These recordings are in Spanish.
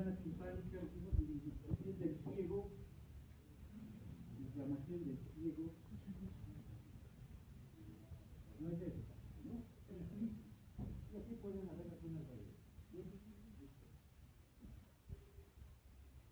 membrana timpánica, es del ciego, inflamación del ciego, no es eso, ¿no? Y aquí pueden haber algunas variedades.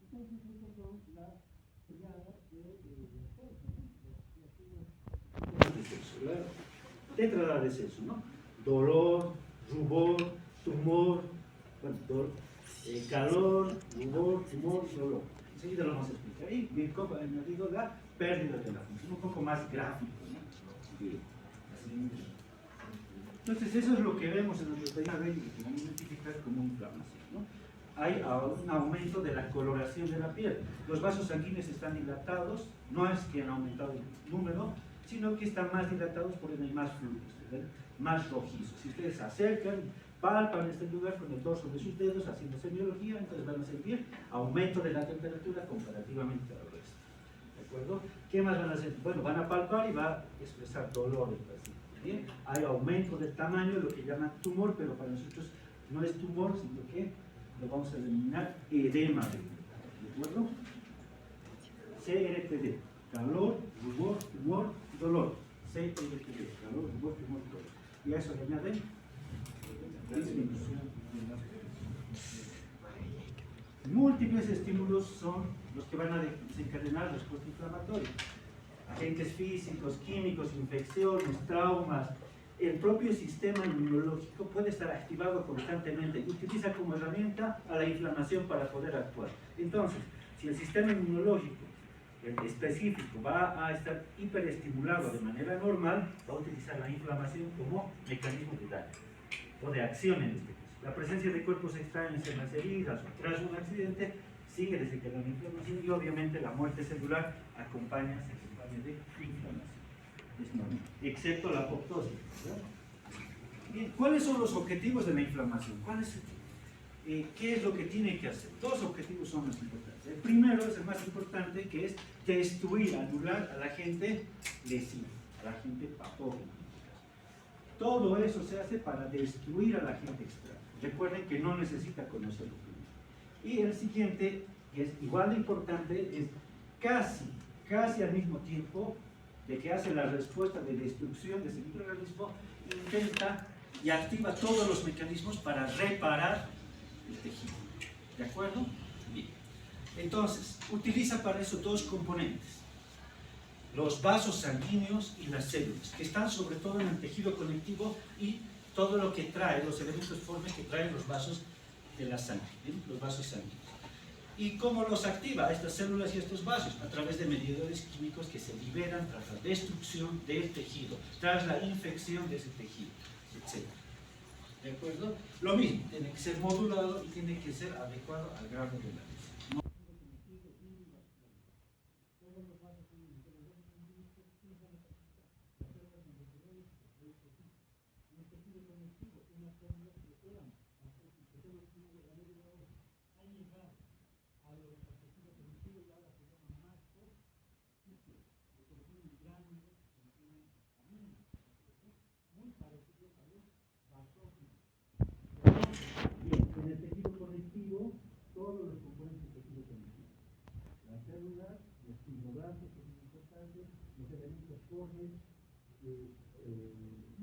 Entonces, estas son las triadas de la tetrada de sexo, ¿no? Dolor, rubor, tumor, bueno, calor, rubor, tumor, dolor. Enseguida lo vamos a explicar. Y Birkhoff ha añadido la pérdida de la función, un poco más gráfico, ¿no? Bien. Entonces, eso es lo que vemos en nuestro tema de que vamos a identificar como inflamación, ¿no? Hay un aumento de la coloración de la piel. Los vasos sanguíneos están dilatados, no es que han aumentado el número, sino que están más dilatados por el más fluidos, ¿verdad? Más rojizos. Si ustedes se acercan, palpan este lugar con el dorso de sus dedos haciendo semiología, entonces van a sentir aumento de la temperatura comparativamente al resto. ¿De acuerdo? ¿Qué más van a hacer? Bueno, van a palpar y va a expresar dolor en paciente. ¿Bien? Hay aumento del tamaño, lo que llaman tumor, pero para nosotros no es tumor, sino que lo vamos a denominar edema. ¿De acuerdo? CRPD, calor, rubor, tumor, dolor. CRPD, calor, rubor, tumor, dolor. Y a eso le añaden disminución de la presión. Múltiples estímulos son los que van a desencadenar respuesta inflamatoria. Agentes físicos, químicos, infecciones, traumas. El propio sistema inmunológico puede estar activado constantemente y utiliza como herramienta a la inflamación para poder actuar. Entonces, si el sistema inmunológico específico va a estar hiperestimulado de manera normal, va a utilizar la inflamación como mecanismo de daño o de acción en este caso. La presencia de cuerpos extraños en las heridas o tras un accidente sigue desencadenando inflamación y obviamente la muerte celular se acompaña de inflamación. Es normal, excepto la apoptosis. Bien, ¿cuáles son los objetivos de la inflamación? ¿Qué es lo que tiene que hacer? Dos objetivos son los importantes. El primero es el más importante, que es destruir, anular a la agente lesiva, a la agente patógena. Todo eso se hace para destruir a la agente extraña. Recuerden que no necesita conocerlo primero. Y el siguiente, que es igual de importante, es casi al mismo tiempo de que hace la respuesta de destrucción de ese microorganismo, intenta y activa todos los mecanismos para reparar el tejido. ¿De acuerdo? Bien. Entonces, utiliza para eso dos componentes: los vasos sanguíneos y las células, que están sobre todo en el tejido conectivo y todo lo que trae, los elementos formes que traen los vasos de la sangre, ¿bien? Los vasos sanguíneos. ¿Y cómo los activa estas células y estos vasos? A través de mediadores químicos que se liberan tras la destrucción del tejido, tras la infección de ese tejido, etc. ¿De acuerdo? Lo mismo, tiene que ser modulado y tiene que ser adecuado al grado de la lesión. Bien, en el tejido conectivo, todos los componentes del tejido conectivo. Las células, los fibroblastos, que son importantes, los elementos formes, el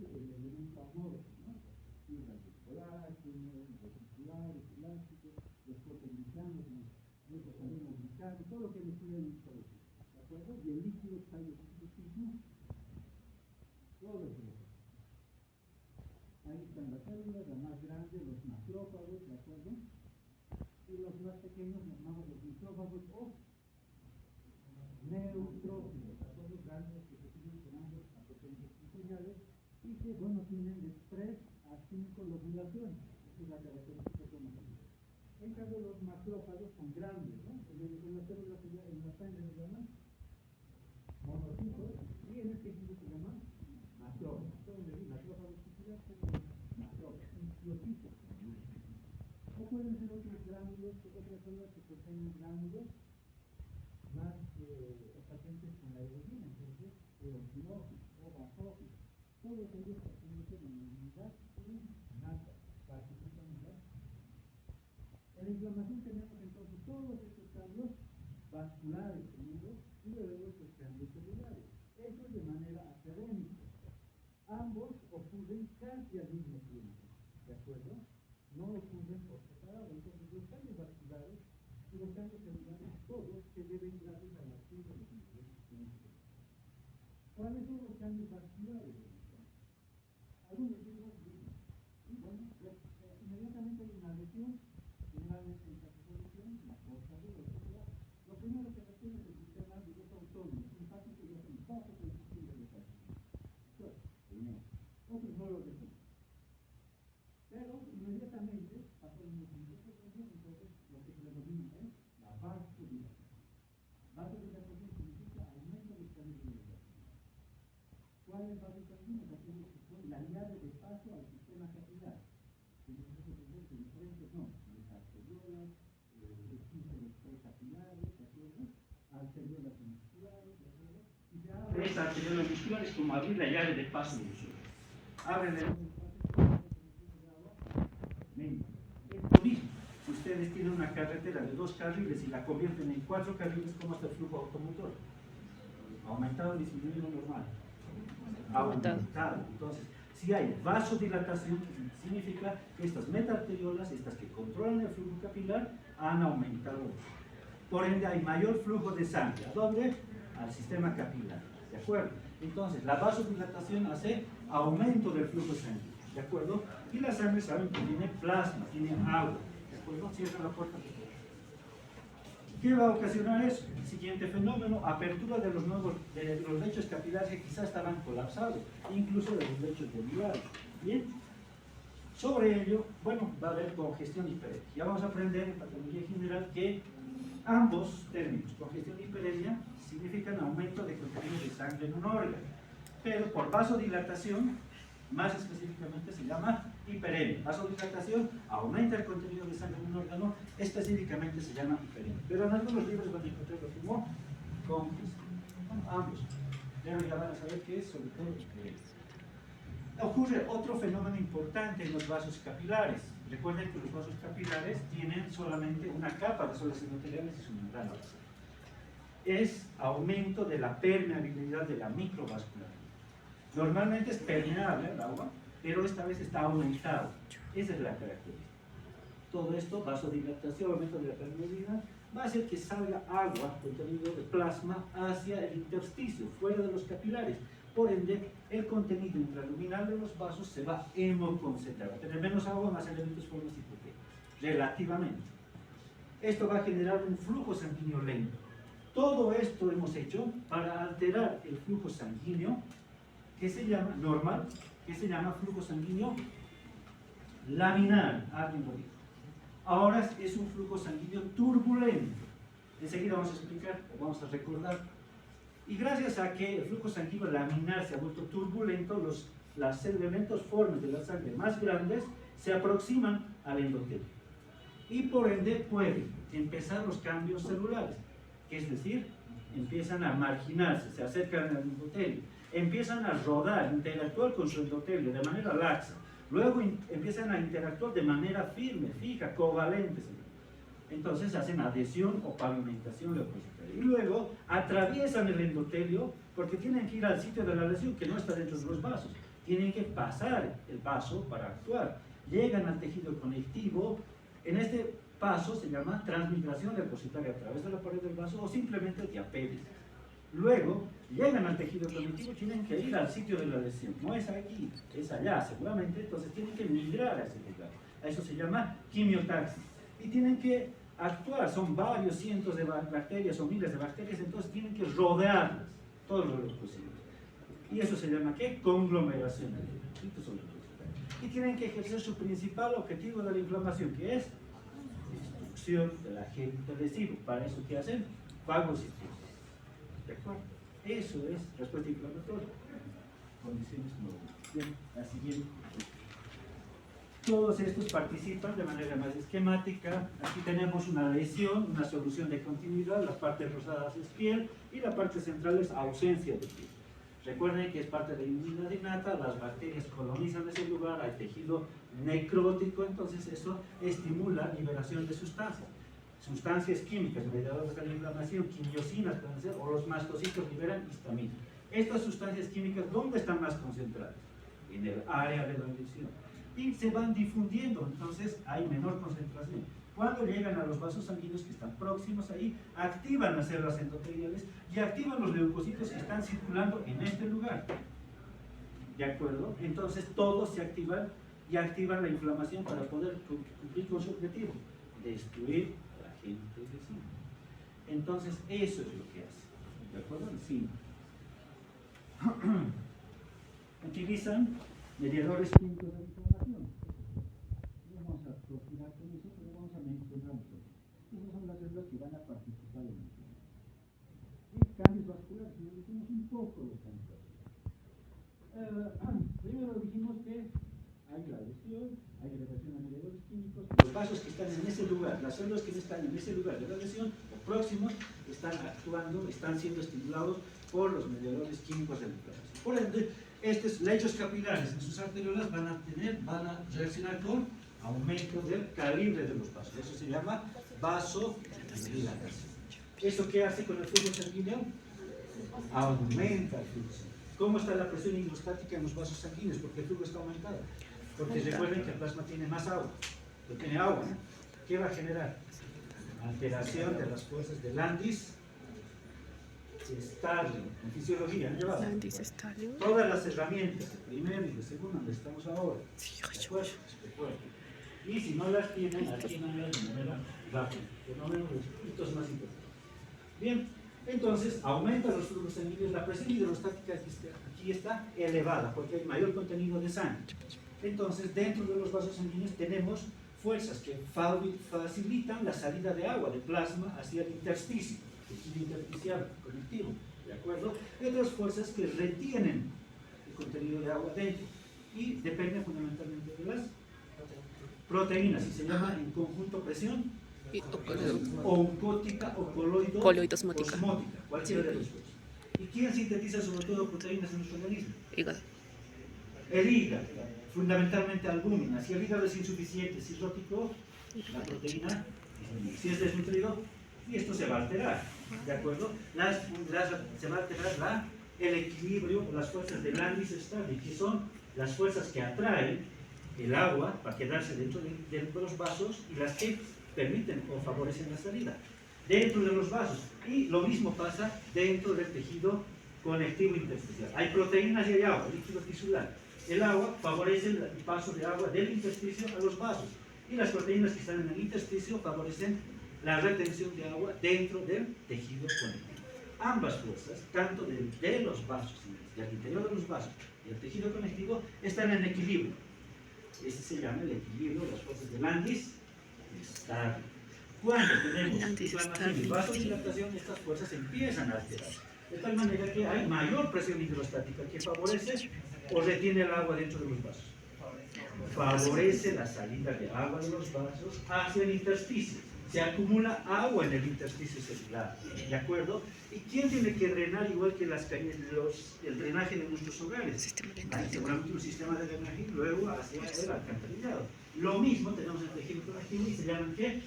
elemento amorfo, ¿no? Fibras de colágeno, los musculares, elásticos, los proteinanos, los sabemos ubicar, todo lo que nos tiene en el tejido. ¿De acuerdo? Y el líquido que está en el tejido mismo, todo lo que ahí están las células, la más grande, los macrófagos, ¿de acuerdo? Y los más pequeños nos llamamos los micrófagos o neutrófilos, ¿de acuerdo? Grandes que se tienen con ambos a potencias funcionales y que, bueno, tienen de 3 a 5 lobulaciones. Esa es la característica conocida. En cambio, los macrófagos son grandes, ¿no? En las células, en la sangre se llaman monocitos y en el tejido se llaman macrófagos. Macrófagos o pueden ser otros gránulos, otras células que contienen gránulos más patentes con la hemoglobina, entonces eosinófilos o basófilos. Todos ellos pertenecen a la unidad innata, participan en En la inflamación tenemos entonces todos estos cambios vasculares primero y luego estos cambios celulares. Eso es de manera académica. Ambos ocurren casi al mismo tiempo, ¿de acuerdo? No ocurren por separado. Entonces los cambios vasculares y los cambios celulares todos se deben gracias a la acción de los ingredientes químicos. ¿Cuáles son los cambios vasculares? Algunos de ellos, y bueno, inmediatamente hay una lesión, generalmente en caso de lesión, la corta de velocidad. Lo primero que requiere es el sistema nervioso autónomo, simpático y simpático del sistema nervioso. Primero. Otros no lo requieren. Pero inmediatamente, pasó unos minutos, entonces lo que se denomina es la vasodilatación. Vasodilatación significa aumento de los canales de irrigación. ¿Cuál es vasodilatación? Aquello que son la llave de paso al sistema capilar. Tenemos que entender que diferentes nombres, las arteriolas, existen los precapilares, ¿de acuerdo? Arteriolas musculares, ¿de acuerdo? Y se abre esa arteriolas musculares como abrir la llave de paso de los ojos. Abren el es lo mismo. Si ustedes tienen una carretera de 2 carriles y la convierten en 4 carriles, ¿cómo está el flujo automotor? ¿Aumentado o disminuido normal? Aumentado. Entonces, si hay vasodilatación, significa que estas metaarteriolas, estas que controlan el flujo capilar, han aumentado. Por ende, hay mayor flujo de sangre. ¿A dónde? Al sistema capilar. ¿De acuerdo? Entonces, la vasodilatación hace aumento del flujo sanguíneo. ¿De acuerdo? Y la sangre, saben que tiene plasma, tiene agua. ¿De acuerdo? Cierra la puerta. ¿Qué va a ocasionar eso? El siguiente fenómeno, apertura de los lechos capilares que quizás estaban colapsados, incluso de los lechos derivados. Bien. Sobre ello, bueno, va a haber congestión hiperemia. Ya vamos a aprender en patología general que ambos términos, congestión y hiperemia, significan aumento de contenido de sangre en un órgano. Pero por vasodilatación, más específicamente se llama hiperemia. Vasodilatación aumenta el contenido de sangre en un órgano, específicamente se llama hiperemia. Pero en algunos libros van a encontrar lo como congestión. Ambos. Pero ya van a saber qué es, sobre todo hiperemia. Ocurre otro fenómeno importante en los vasos capilares. Recuerden que los vasos capilares tienen solamente una capa de células endoteliales y su membrana basal. Es aumento de la permeabilidad de la microvascularidad. Normalmente es permeable el agua, pero esta vez está aumentado. Esa es la característica. Todo esto, vasodilatación, aumento de la permeabilidad, va a hacer que salga agua, contenido de plasma, hacia el intersticio, fuera de los capilares. Por ende, el contenido intraluminal de los vasos se va a hemoconcentrar, va a tener menos agua, más elementos, formas y proteínas, relativamente. Esto va a generar un flujo sanguíneo lento. Todo esto hemos hecho para alterar el flujo sanguíneo, que se llama normal, que se llama flujo sanguíneo laminar. Alguien lo dijo. Ahora es un flujo sanguíneo turbulento. Enseguida vamos a explicar, o vamos a recordar. Y gracias a que el flujo sanguíneo laminar se ha vuelto turbulento, los elementos formes de la sangre más grandes se aproximan al endotelio. Y por ende pueden empezar los cambios celulares, que es decir, empiezan a marginarse, se acercan al endotelio, empiezan a rodar, interactuar con su endotelio de manera laxa, luego empiezan a interactuar de manera firme, fija, covalente. Entonces hacen adhesión o pavimentación leucocitaria. Y luego atraviesan el endotelio porque tienen que ir al sitio de la lesión que no está dentro de los vasos. Tienen que pasar el vaso para actuar. Llegan al tejido conectivo. En este paso se llama transmigración leucocitaria a través de la pared del vaso o simplemente diapéresis. Luego llegan al tejido conectivo y tienen que ir al sitio de la lesión. No es aquí, es allá seguramente. Entonces tienen que migrar a ese lugar. A eso se llama quimiotaxis. Y tienen que actuar, son varios cientos de bacterias o miles de bacterias, entonces tienen que rodearlas todo lo posible. Y eso se llama ¿qué? Conglomeración. Y tienen que ejercer su principal objetivo de la inflamación, que es destrucción del agente lesivo. Para eso, ¿qué hacen? Fagocitosis. ¿De acuerdo? Eso es respuesta inflamatoria. Condiciones normales. Bien, la siguiente. Todos estos participan de manera más esquemática. Aquí tenemos una lesión, una solución de continuidad. Las partes rosadas es piel y la parte central es ausencia de piel. Recuerden que es parte de la inmunidad innata, las bacterias colonizan ese lugar, hay tejido necrótico, entonces eso estimula liberación de sustancias químicas, mediadores de la inflamación, quimiosinas pueden ser, o los mastocitos liberan histamina. Estas sustancias químicas, ¿dónde están más concentradas? En el área de la lesión. Y se van difundiendo, entonces hay menor concentración. Cuando llegan a los vasos sanguíneos que están próximos ahí, activan las células endoteliales y activan los leucocitos que están circulando en este lugar. ¿De acuerdo? Entonces todos se activan y activan la inflamación para poder cumplir con su objetivo, destruir al agente vecino. Entonces eso es lo que hace. ¿De acuerdo? Sí. Utilizan mediadores químicos de inflamación. Vamos a procurar con eso, pero vamos a mencionarlo. Esas son las células que van a participar en el tema. Y cambios vasculares, nos decimos un poco de cambios vasculares. Primero dijimos que hay la lesión, hay elevación a mediadores químicos. Los vasos que están en ese lugar, las células que están en ese lugar de la lesión o próximos, están actuando, están siendo estimulados por los mediadores químicos de la inflamación. Por ende, estos lechos capilares en sus arteriolas van a reaccionar con aumento del calibre de los vasos. Eso se llama vasodilatación. ¿Eso qué hace con el flujo sanguíneo? Aumenta el flujo sanguíneo. ¿Cómo está la presión hidrostática en los vasos sanguíneos? Porque el flujo está aumentado. Porque recuerden que el plasma tiene más agua. No tiene agua. ¿Qué va a generar? Alteración de las fuerzas de Landis Starling. En fisiología, ¿han llevado? Landis Starling. Todas las herramientas, de primero y de segundo, donde estamos ahora. Y si no las tienen, adquiéranlas de manera rápida. Por lo menos los puntos más importantes. Bien, entonces aumenta los flujos sanguíneos. La presión hidrostática aquí está elevada porque hay mayor contenido de sangre. Entonces, dentro de los vasos sanguíneos tenemos fuerzas que facilitan la salida de agua, de plasma, hacia el intersticio, tejido intersticial conectivo, ¿de acuerdo? Y otras fuerzas que retienen el contenido de agua dentro y dependen fundamentalmente de las proteínas, y se llama en conjunto presión oncótica o coloidosmótica, cualquiera de los dos. ¿Y quién sintetiza sobre todo proteínas en nuestro organismo? Hígado. El hígado, fundamentalmente albúmina. Si el hígado es insuficiente, cirrótico, la proteína, si es desnutrido, y esto se va a alterar, ¿de acuerdo? Se va a alterar el equilibrio, las fuerzas de Landis Starling, que son las fuerzas que atraen el agua para quedarse dentro de los vasos y las que permiten o favorecen la salida dentro de los vasos. Y lo mismo pasa dentro del tejido conectivo intersticial. Hay proteínas y hay agua, líquido tisular. El agua favorece el paso de agua del intersticio a los vasos y las proteínas que están en el intersticio favorecen la retención de agua dentro del tejido conectivo. Ambas fuerzas, tanto de los vasos, del interior de los vasos y el tejido conectivo, están en equilibrio. Ese se llama el equilibrio de las fuerzas de Landis Starling. Cuando tenemos inflamación y vasodilatación, estas fuerzas empiezan a alterarse. De tal manera que hay mayor presión hidrostática que favorece o retiene el agua dentro de los vasos. Favorece la salida de agua de los vasos hacia el intersticio. Se acumula agua en el intersticio celular, ¿de acuerdo? ¿Y quién tiene que drenar igual que el drenaje de nuestros hogares? Hay seguramente un sistema de drenaje y luego hacia el alcantarillado. Lo mismo tenemos en el tejido conectivo y se llaman ¿qué?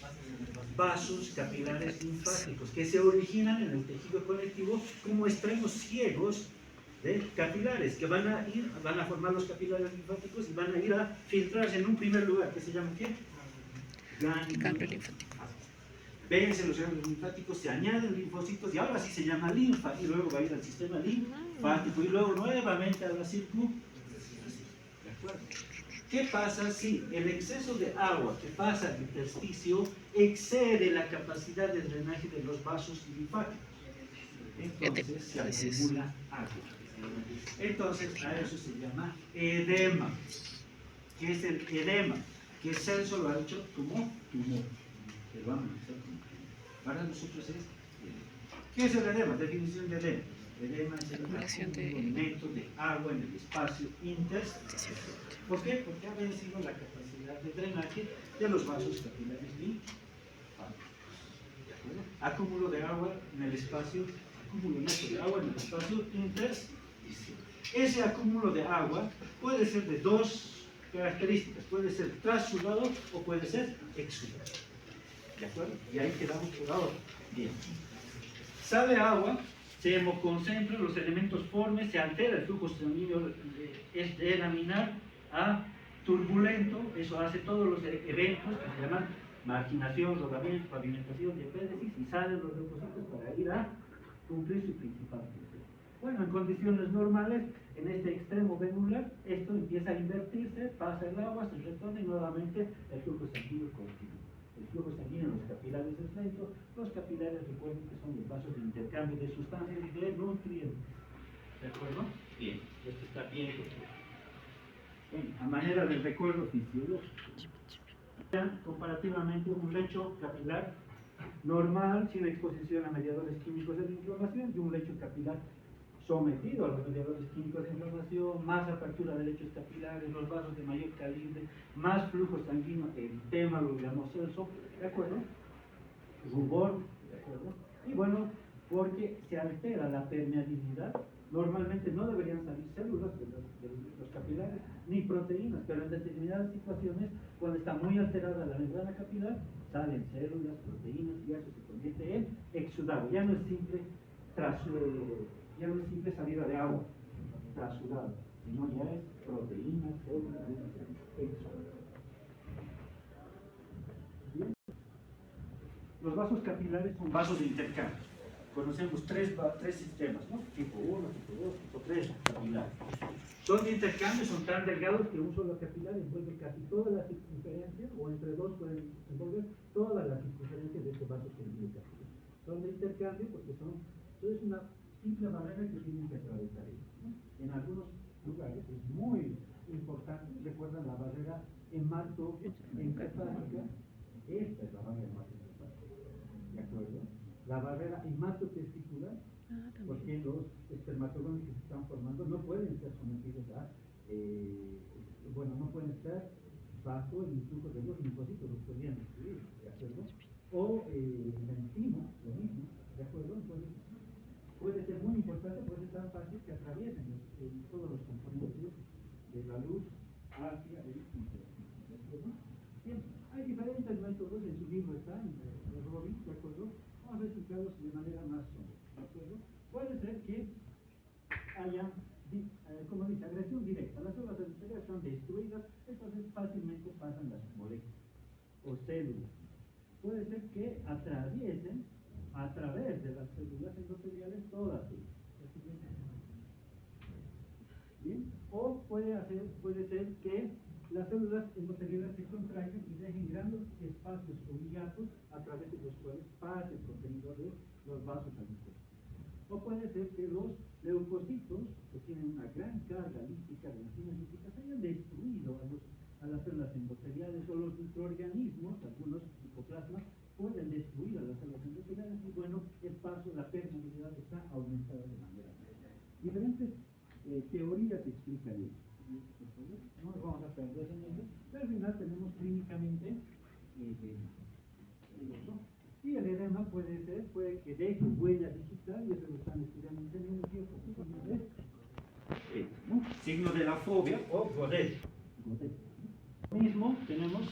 Vasos capilares linfáticos, que se originan en el tejido conectivo como extremos ciegos de capilares, que van a formar los capilares linfáticos y van a ir a filtrarse en un primer lugar, que se llama ¿qué? Ganglio linfático. Vencen los ganglios linfáticos, se añaden linfocitos y ahora sí se llama linfa y luego va a ir al sistema linfático y luego nuevamente a la circulación. ¿De acuerdo? ¿Qué pasa si el exceso de agua que pasa al intersticio excede la capacidad de drenaje de los vasos linfáticos? Entonces se acumula agua. Entonces a eso se llama edema. ¿Qué es el edema? Que Celso lo ha hecho como tumor. Que lo vamos a hacer como tumor. Para nosotros es edema. ¿Qué es el edema? Definición de edema. Edema es el acumulamiento de agua en el espacio intersticial. ¿Por qué? Porque ha vencido la capacidad de drenaje de los vasos capilares linfáticos. Acúmulo de agua en el espacio, acúmulo neto de agua en el espacio intersticial. Ese acúmulo de agua puede ser de dos características, puede ser trasudado o puede ser exudado. ¿De acuerdo? Y ahí quedamos por ahora. Bien. Sale agua, se hemoconcentra, los elementos formes, se altera el flujo sanguíneo, es de laminar a turbulento, eso hace todos los eventos que se llaman marginación, rodamiento, pavimentación, diapédesis, y salen los leucocitos para ir a cumplir su principal función. Bueno, en condiciones normales, en este extremo venular, esto empieza a invertirse, pasa el agua, se retorna y nuevamente el flujo sanguíneo continúa. El flujo sanguíneo en los capilares es lento. Los capilares, recuerden que son los vasos de intercambio de sustancias y de nutrientes. ¿De acuerdo? Bien, esto está bien. Bien, a manera de recuerdo fisiológico. Comparativamente un lecho capilar normal, sin exposición a mediadores químicos de inflamación, y un lecho capilar sometido a los mediadores químicos de inflamación, más apertura de lechos capilares, los vasos de mayor calibre, más flujo sanguíneo, eritema, lo llamamos Celso, ¿de acuerdo? Rubor, ¿de acuerdo? Y bueno, porque se altera la permeabilidad, normalmente no deberían salir células de los capilares, ni proteínas, pero en determinadas situaciones, cuando está muy alterada la membrana capilar, salen células, proteínas, y eso se convierte en exudado, ya no es simple ya no es simple salida de agua trasudado, sino ya es proteínas, células, exudado. Bien. Los vasos capilares son vasos de intercambio. Conocemos tres sistemas, ¿no? Tipo 1, tipo 2, tipo 3 capilares. Son de intercambio, son tan delgados que un solo capilar envuelve casi toda la circunferencia, o entre dos pueden envolver toda la circunferencia de este vaso sanguíneo capilar. Son de intercambio porque es una simple barrera que tienen que atravesar ellos, ¿no? En algunos lugares es muy importante, recuerdan la barrera hematoencefálica, esta es la barrera hematoencefálica, ¿de acuerdo? La barrera hematotesticular, porque los espermatozoides que se están formando no pueden ser sometidos a, no pueden estar bajo el influjo de los linfocitos, los podrían destruir, ¿de acuerdo? O encima, lo mismo, ¿de acuerdo? Entonces, puede ser muy importante, puede ser tan fácil que atraviesen todos los componentes de la luz hacia el intestino, ¿de acuerdo? Bien, hay diferentes métodos, en su libro están, Robin, ¿de acuerdo? Vamos a explicarlos de manera más somera, ¿de acuerdo? Puede ser que haya, como dice, agresión directa, las células endoteliales están destruidas, entonces fácilmente pasan las moléculas o células. Puede ser que atraviesen a través de las células endoteliales todas ellas. ¿Bien? O puede ser que las células endoteliales se contraigan y dejen grandes espacios o hiatos a través de los cuales pase el contenido de los vasos sanguíneos. O puede ser que los leucocitos, que tienen una gran carga lítica de enzimas líticas, hayan destruido a las células endoteliales, o los microorganismos, algunos citoplasmas, pueden destruir a las células endoteliales, y bueno, la permeabilidad está aumentada de manera general. Diferentes teorías explican eso. No nos vamos a perder en ello, pero al final tenemos clínicamente ¿no? Y el edema puede que deje huella digital, y eso lo están estudiando en telemetría, ¿no? Signo de la fobia o Godet. Mismo tenemos